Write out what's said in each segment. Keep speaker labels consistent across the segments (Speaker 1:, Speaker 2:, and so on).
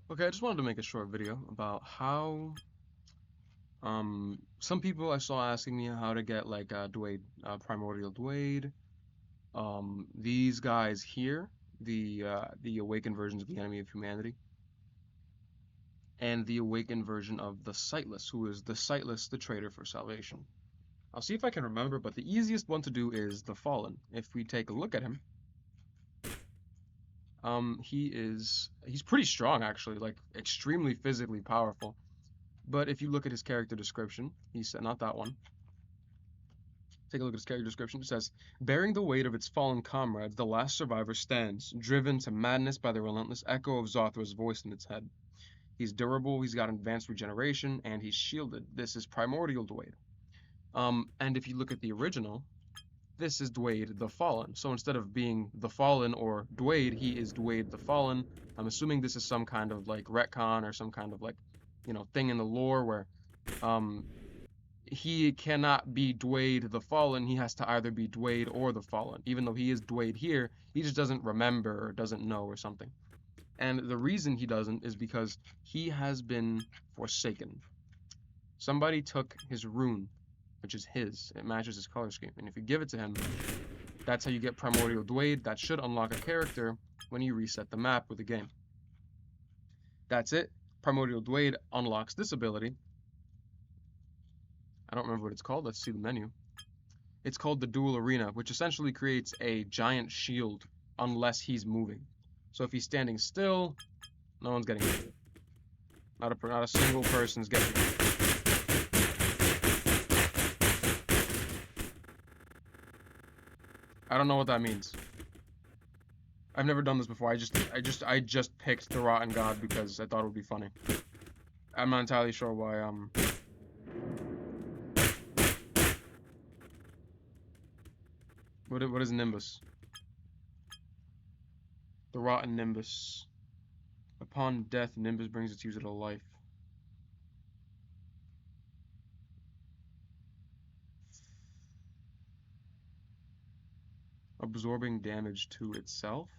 Speaker 1: Okay, I just wanted to make a short video about how some people I saw asking me how to get like Dwayne, primordial Dwayne. These guys here, the awakened versions of the enemy of humanity, and the awakened version of the sightless, who is the sightless, the traitor for salvation. I'll see if I can remember, but the easiest one to do is the fallen. If we take a look at him, he's pretty strong actually, like extremely physically powerful. But if you look at his character description, he said, not that one. Take a look at his character description. It says, bearing the weight of its fallen comrades, the last survivor stands, driven to madness by the relentless echo of Zothra's voice in its head. He's durable, he's got advanced regeneration, and he's shielded. This is primordial Dwayne. And if you look at the original, this is Dwayne the Fallen. So instead of being the Fallen or Dwayne, he is Dwayne the Fallen. I'm assuming this is some kind of like retcon or some kind of like, thing in the lore where um, he cannot be Dwayne the Fallen. He has to either be Dwayne or the Fallen. Even though he is Dwayne here, he just doesn't remember or doesn't know or something. And the reason he doesn't is because he has been forsaken. Somebody took his rune, which is his. It matches his color scheme. And if you give it to him, that's how you get Primordial Dwayne. That should unlock a character when you reset the map with the game. That's it. Primordial Dwayne unlocks this ability. I don't remember what it's called. Let's see the menu. It's called the Dual Arena, which essentially creates a giant shield unless he's moving. So if he's standing still, no one's getting hit. Not a single person's getting hit. I don't know what that means. I've never done this before. I just picked the Rotten God because I thought it would be funny. I'm not entirely sure why. What is Nimbus? The Rotten Nimbus. Upon death, Nimbus brings its user to life. Absorbing damage to itself.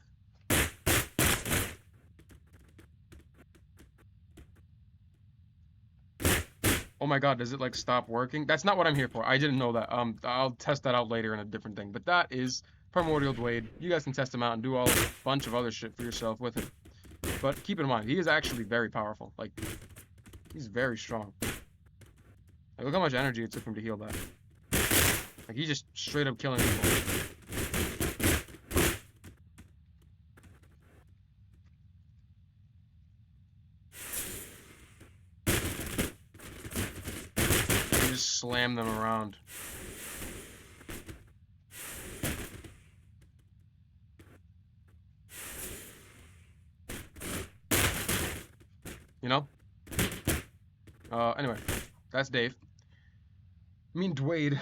Speaker 1: Oh my god, does it like stop working? That's not what I'm here for. I didn't know that. I'll test that out later in a different thing. But that is Primordial Dwayne. You guys can test him out and do a bunch of other shit for yourself with him. But keep in mind, he is actually very powerful. Like, he's very strong. Like, look how much energy it took him to heal that. Like, he's just straight up killing people. You just slam them around. You know? Anyway, that's Dave. I mean, Dwayne.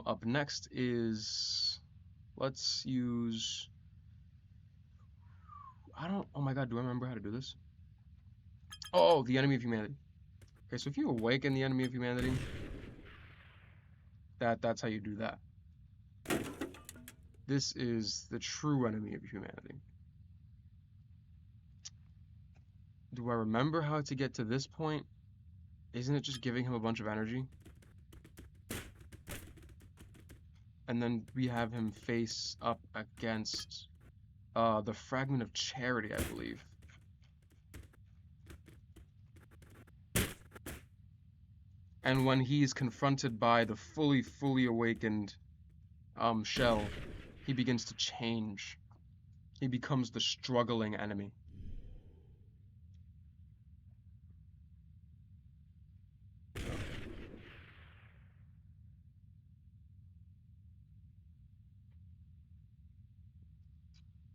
Speaker 1: Up next is, let's use, oh my god, do I remember how to do this? Oh, the enemy of humanity. Okay, so if you awaken the enemy of humanity, that's how you do that. This is the true enemy of humanity. Do I remember how to get to this point? Isn't it just giving him a bunch of energy? And then we have him face up against the fragment of charity, I believe. And when he's confronted by the fully awakened shell, he begins to change. He becomes the struggling enemy.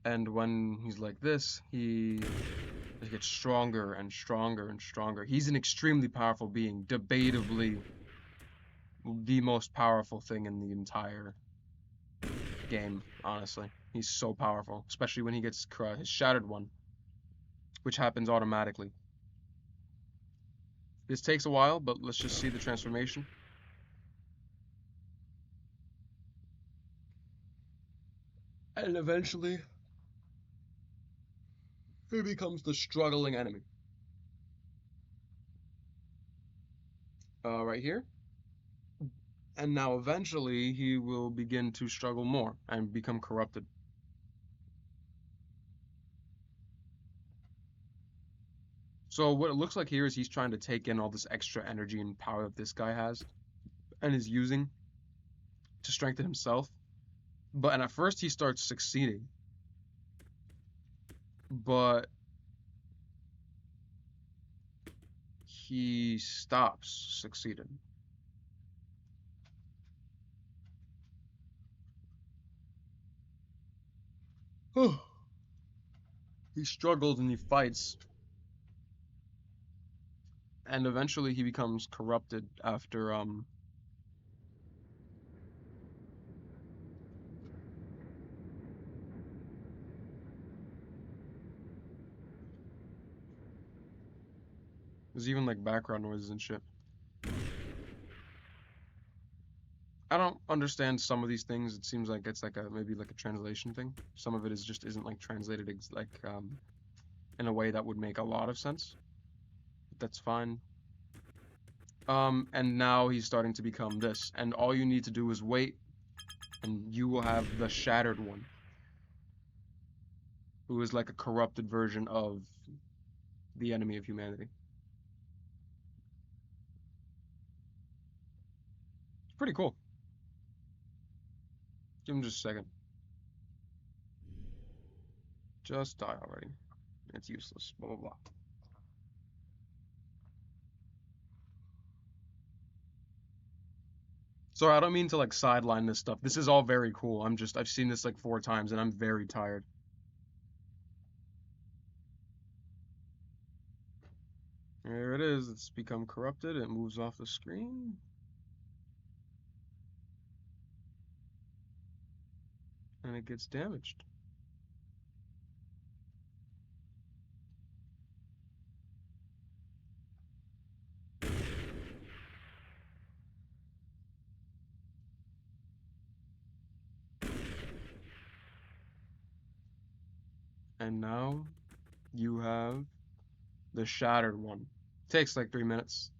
Speaker 1: And when he's like this, he gets stronger and stronger and stronger. He's an extremely powerful being, debatably the most powerful thing in the entire game, honestly. He's so powerful, especially when he gets his Shattered One, which happens automatically. This takes a while, but let's just see the transformation. And eventually, he becomes the struggling enemy. Right here. And now eventually he will begin to struggle more and become corrupted. So what it looks like here is he's trying to take in all this extra energy and power that this guy has and is using to strengthen himself. And at first he starts succeeding, but he stops succeeding. He struggles and he fights, and eventually he becomes corrupted after there's even like background noises and shit. I don't understand some of these things. It seems like it's like maybe like a translation thing. Some of it is just isn't like translated in a way that would make a lot of sense. But that's fine. And now he's starting to become this, and all you need to do is wait, and you will have the Shattered One, who is like a corrupted version of the enemy of humanity. It's pretty cool. Give him just a second. Just die already. It's useless. Blah blah blah. Sorry, I don't mean to like sideline this stuff. This is all very cool. I've seen this like 4 times and I'm very tired. There it is. It's become corrupted. It moves off the screen. And it gets damaged. And now you have the Shattered One. Takes like 3 minutes.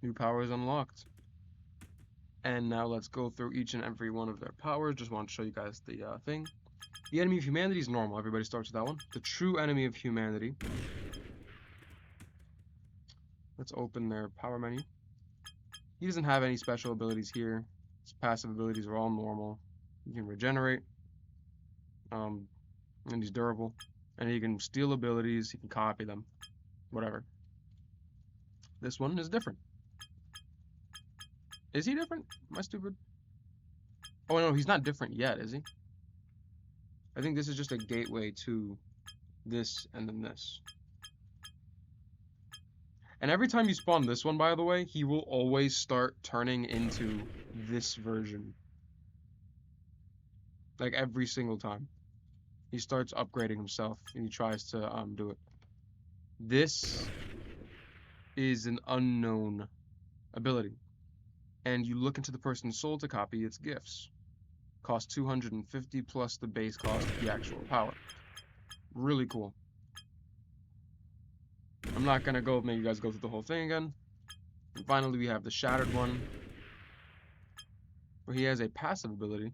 Speaker 1: New power is unlocked. And now let's go through each and every one of their powers. Just want to show you guys the thing. The enemy of humanity is normal. Everybody starts with that one. The true enemy of humanity. Let's open their power menu. He doesn't have any special abilities here. His passive abilities are all normal. He can regenerate. And he's durable. And he can steal abilities. He can copy them. Whatever. This one is different. Is he different? Am I stupid? Oh no, he's not different yet, is he? I think this is just a gateway to this and then this. And every time you spawn this one, by the way, he will always start turning into this version. Like every single time. He starts upgrading himself and he tries to do it. This is an unknown ability. And you look into the person's soul to copy its gifts. Cost 250 plus the base cost of the actual power. Really cool. I'm not gonna make you guys go through the whole thing again. And finally we have the Shattered One, where he has a passive ability.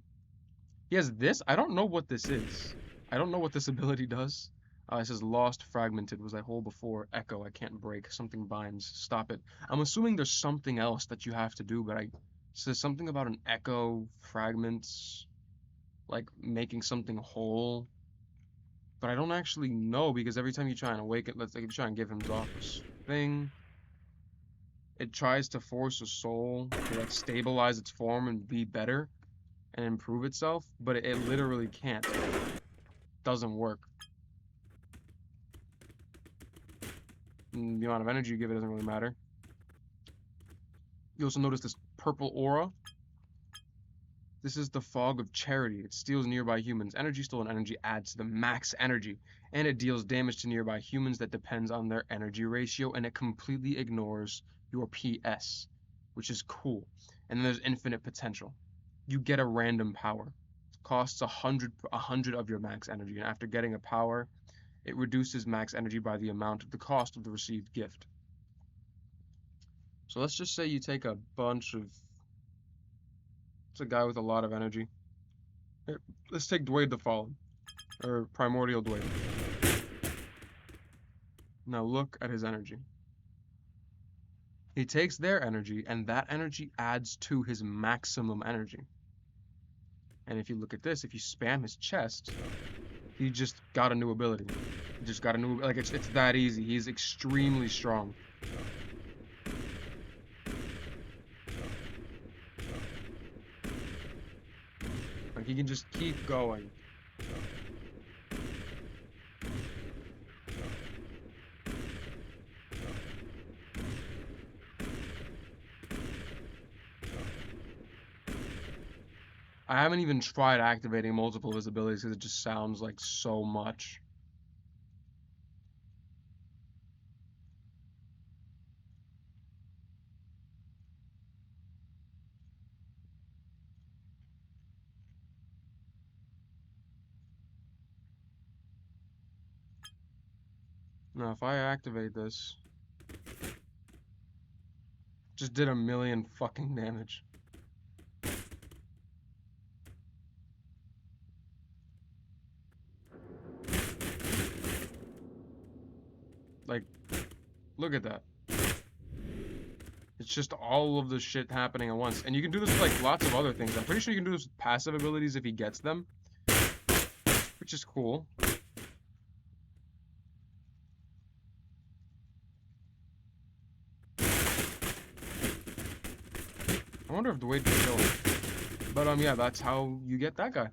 Speaker 1: He has this. I don't know what this is. I don't know what this ability does. It says lost, fragmented. Was I whole before? Echo, I can't break. Something binds. Stop it. I'm assuming there's something else that you have to do, but it says something about an echo, fragments, like making something whole. But I don't actually know because every time you try and awaken, let's like if you try and give him Zoph's thing, it tries to force a soul to like stabilize its form and be better and improve itself, but it literally can't. Doesn't work. And the amount of energy you give it doesn't really matter. You also notice this purple aura. This is the Fog of Charity. It steals nearby humans' energy. Stolen energy adds to the max energy, and it deals damage to nearby humans that depends on their energy ratio, and it completely ignores your PS, which is cool. And then there's infinite potential. You get a random power. It costs 100 of your max energy, and after getting a power, It reduces max energy by the amount of the cost of the received gift. So let's just say you take a bunch of... It's a guy with a lot of energy. Here, let's take Dade the Fallen, or Primordial Dade. Now look at his energy. He takes their energy, and that energy adds to his maximum energy. And if you look at this, if you spam his chest, he just got a new ability. He just got a new... Like, it's that easy. He's extremely strong. Like, he can just keep going. I haven't even tried activating multiple of his abilities because it just sounds like so much. Now, if I activate this, just did a million fucking damage. Like, look at that. It's just all of the shit happening at once. And you can do this with, like, lots of other things. I'm pretty sure you can do this with passive abilities if he gets them, which is cool. I wonder if Dade can kill him. But, yeah, that's how you get that guy.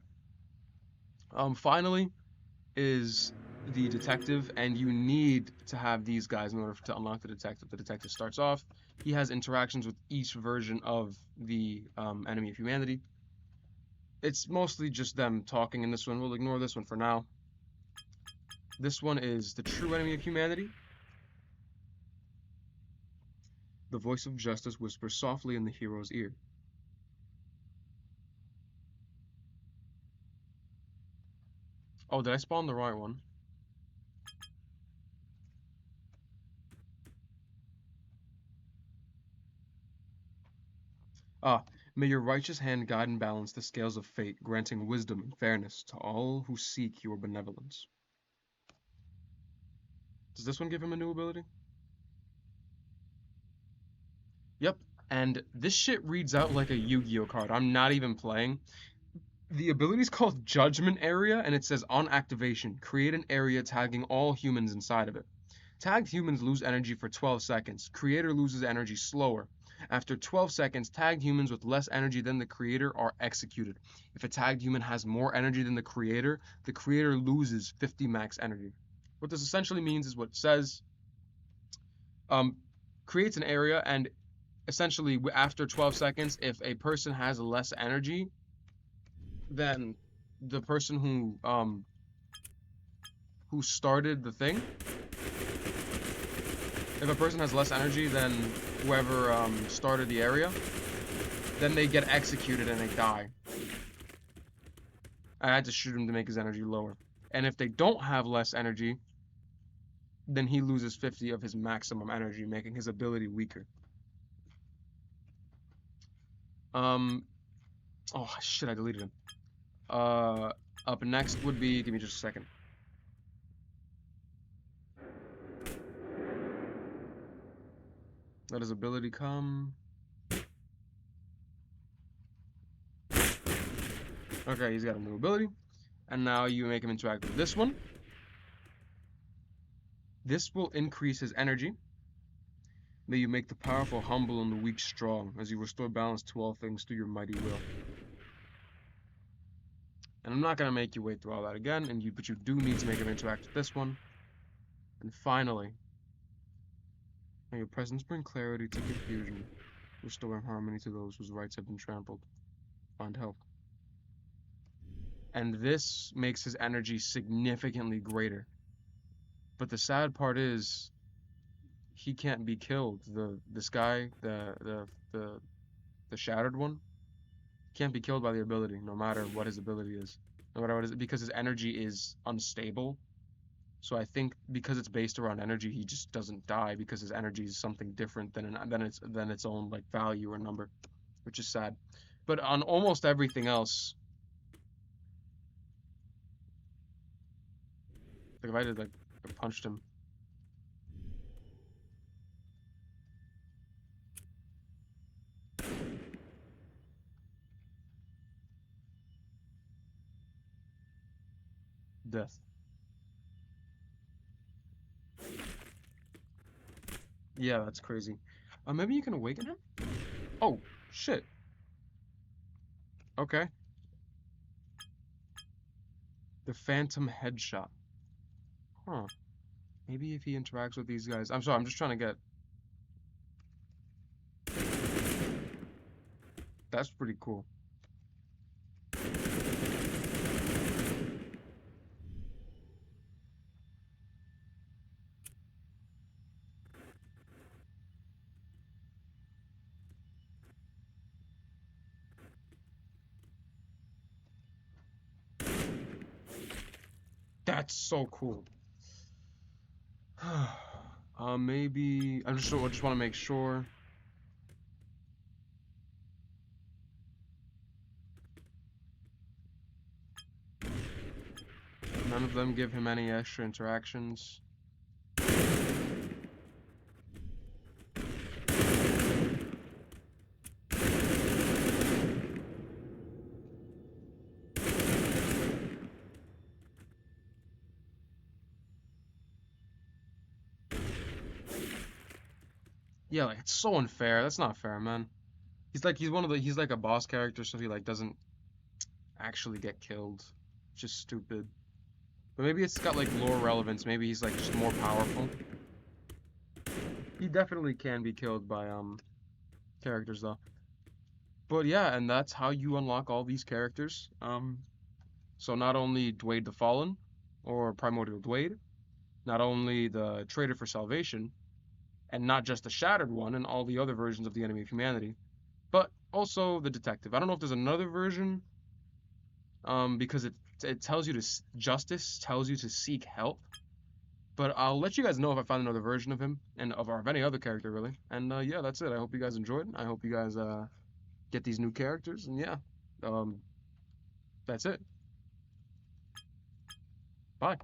Speaker 1: Finally is the detective, and you need to have these guys in order to unlock the detective. The detective starts off, he has interactions with each version of the enemy of humanity. It's mostly just them talking in this one. We'll ignore this one for now. This one is the true enemy of humanity. The voice of justice whispers softly in the hero's ear. Oh, did I spawn the right one? Ah, may your righteous hand guide and balance the scales of fate, granting wisdom and fairness to all who seek your benevolence. Does this one give him a new ability? Yep, and this shit reads out like a Yu-Gi-Oh card. I'm not even playing. The ability is called Judgment Area, and it says on activation, create an area tagging all humans inside of it. Tagged humans lose energy for 12 seconds. Creator loses energy slower. After 12 seconds, tagged humans with less energy than the creator are executed. If a tagged human has more energy than the creator loses 50 max energy. What this essentially means is what it says. Creates an area, and essentially after 12 seconds, if a person has less energy than the person who started the thing, if a person has less energy than whoever started the area, then they get executed and they die. I had to shoot him to make his energy lower. And if they don't have less energy, then he loses 50 of his maximum energy, making his ability weaker. Oh shit, I deleted him. Up next would be, give me just a second. Let his ability come. Okay, he's got a new ability. And now you make him interact with this one. This will increase his energy. May you make the powerful humble and the weak strong, as you restore balance to all things through your mighty will. And I'm not going to make you wait through all that again, but you do need to make him interact with this one. And finally, may your presence bring clarity to confusion, restoring harmony to those whose rights have been trampled. Find help. And this makes his energy significantly greater. But the sad part is, he can't be killed. This guy, the shattered one, can't be killed by the ability, no matter what his ability is. No matter what it is, because his energy is unstable. So I think because it's based around energy, he just doesn't die because his energy is something different than its own like value or number, which is sad. But on almost everything else, like if I did like I punched him, death. Yeah, that's crazy. Maybe you can awaken him? Oh, shit. Okay. The Phantom Headshot. Huh. Maybe if he interacts with these guys. I'm sorry, I'm just trying to get. That's pretty cool. That's so cool. Maybe I just want to make sure. None of them give him any extra interactions. Yeah, like it's so unfair. That's not fair, man. He's like a boss character, so he like doesn't actually get killed. Just stupid. But maybe it's got like lore relevance. Maybe he's like just more powerful. He definitely can be killed by characters though. But yeah, and that's how you unlock all these characters. So not only Dwayne the Fallen or Primordial Dwayne, not only the Traitor for Salvation, and not just the Shattered One and all the other versions of the Enemy of Humanity, but also the Detective. I don't know if there's another version, because it tells you to justice tells you to seek help. But I'll let you guys know if I find another version of him and of any other character really. And yeah, that's it. I hope you guys enjoyed. I hope you guys get these new characters. And yeah, um, that's it. Bye.